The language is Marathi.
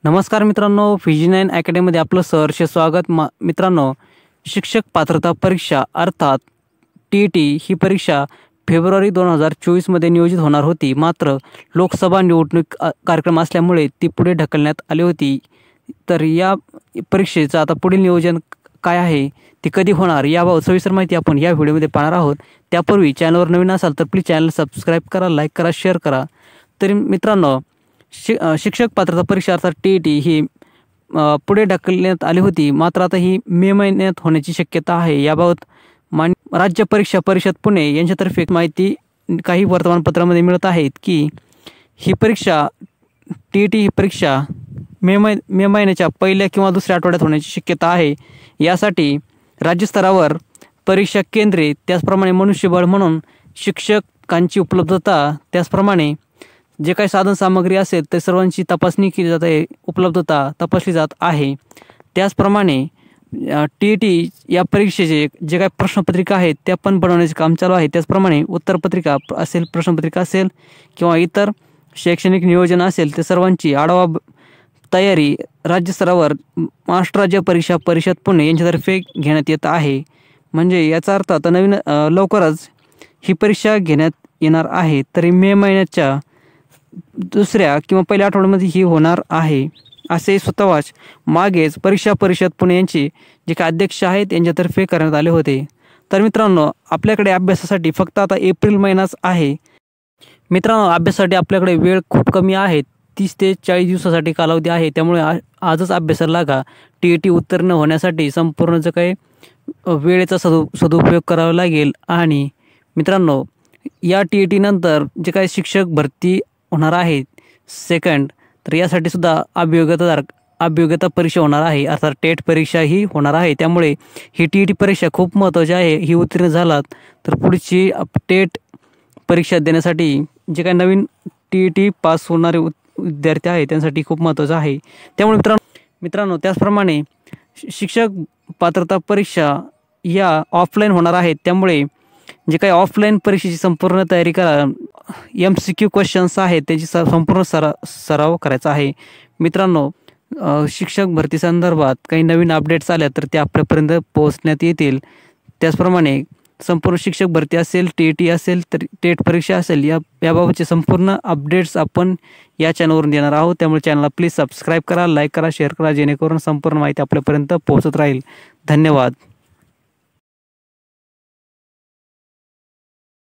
नमस्कार मित्रांनो, VG9 अकॅडमीमध्ये आपलं सहर्ष स्वागत। मित्रांनो, शिक्षक पात्रता परीक्षा अर्थात TET ही परीक्षा फेब्रुवारी 2024 मध्ये नियोजित होणार होती। मात्र लोकसभा निवडणूक कार्यक्रम असल्यामुळे ती पुढे ढकलण्यात आली होती। तर या परीक्षेचं आता पुढील नियोजन काय आहे, ती कधी होणार याबाबत सविस्तर माहिती आपण या व्हिडिओमध्ये पाहणार आहोत। त्यापूर्वी चॅनलवर नवीन असाल तर प्लीज चॅनल सबस्क्राईब करा, लाईक करा, शेअर करा। तर मित्रांनो, शिक्षक पात्रता परीक्षा अर्थात TET ही पुढे ढकलण्यात आली होती। मात्र आता ही मे महिन्यात होण्याची शक्यता आहे। याबाबत राज्य परीक्षा परिषद पुणे यांच्यातर्फे माहिती काही वर्तमानपत्रामध्ये मिळत आहेत की ही परीक्षा TET ही परीक्षा मे महिन्याच्या पहिल्या किंवा दुसऱ्या आठवड्यात होण्याची शक्यता आहे। यासाठी राज्य स्तरावर परीक्षा केंद्रे, त्याचप्रमाणे मनुष्यबळ म्हणून शिक्षकांची उपलब्धता, त्याचप्रमाणे जे काही साधन सामग्री असेल ते सर्वांची तपासणी केली जात आहे, उपलब्धता तपासली जात आहे। त्याचप्रमाणे TET या परीक्षेचे जे काही प्रश्नपत्रिका आहेत त्या पण बनवण्याचे काम चालू आहे। त्याचप्रमाणे उत्तरपत्रिका असेल, प्रश्नपत्रिका असेल किंवा इतर शैक्षणिक नियोजन असेल ते सर्वांची आढावा तयारी राज्य स्तरावर महाराष्ट्र राज्य परीक्षा परिषद पुणे यांच्यातर्फे घेण्यात येत आहे। म्हणजे याचा अर्थ आता नवीन लवकरच ही परीक्षा घेण्यात येणार आहे। तरी मे महिन्याच्या दुसऱ्या किंवा पहिल्या आठवड्यामध्ये ही होणार आहे असे स्वतःच मागेच परीक्षा परिषद पुणे यांचे जे काही अध्यक्ष आहेत यांच्यातर्फे करण्यात आले होते। तर मित्रांनो, आपल्याकडे अभ्यासासाठी फक्त आता एप्रिल महिनाच आहे। मित्रांनो, अभ्यासासाठी आपल्याकडे वेळ खूप कमी आहे, 30 ते 40 दिवसासाठी कालावधी आहे। त्यामुळे आजच अभ्यासाला लागा। TET उत्तीर्ण होण्यासाठी संपूर्ण जे काही वेळेचा सदुपयोग करावा लागेल। आणि मित्रांनो, या TET नंतर जे काही शिक्षक भरती होणार आहे सेकंड, तर यासाठी सुद्धा अभियोग्यता परीक्षा होणार आहे, अर्थात TET परीक्षा ही होणार आहे। त्यामुळे ही TET परीक्षा खूप महत्त्वाची आहे। ही उत्तीर्ण झालात तर पुढची TET परीक्षा देण्यासाठी जे काही नवीन TET पास होणारे विद्यार्थी आहेत त्यांसाठी खूप महत्त्वाचं आहे। त्यामुळे मित्रांनो त्याचप्रमाणे शिक्षक पात्रता परीक्षा या ऑफलाईन होणार आहेत। त्यामुळे जे काही ऑफलाईन परीक्षेची संपूर्ण तयारी करा। MCQ क्वेश्चन्स आहेत त्याची संपूर्ण सराव करायचा आहे। मित्रांनो, शिक्षक भरती संदर्भात काही नवीन अपडेट्स आल्या तर ते आपल्यापर्यंत पोहोचण्यात येतील। त्याचप्रमाणे संपूर्ण शिक्षक भरती असेल, TET असेल, तर TET परीक्षा असेल, याबाबतचे संपूर्ण अपडेट्स आपण या चॅनलवरून देणार आहोत। त्यामुळे चॅनलला प्लीज सबस्क्राईब करा, लाईक करा, शेअर करा, जेणेकरून संपूर्ण माहिती आपल्यापर्यंत पोहोचत राहील। धन्यवाद।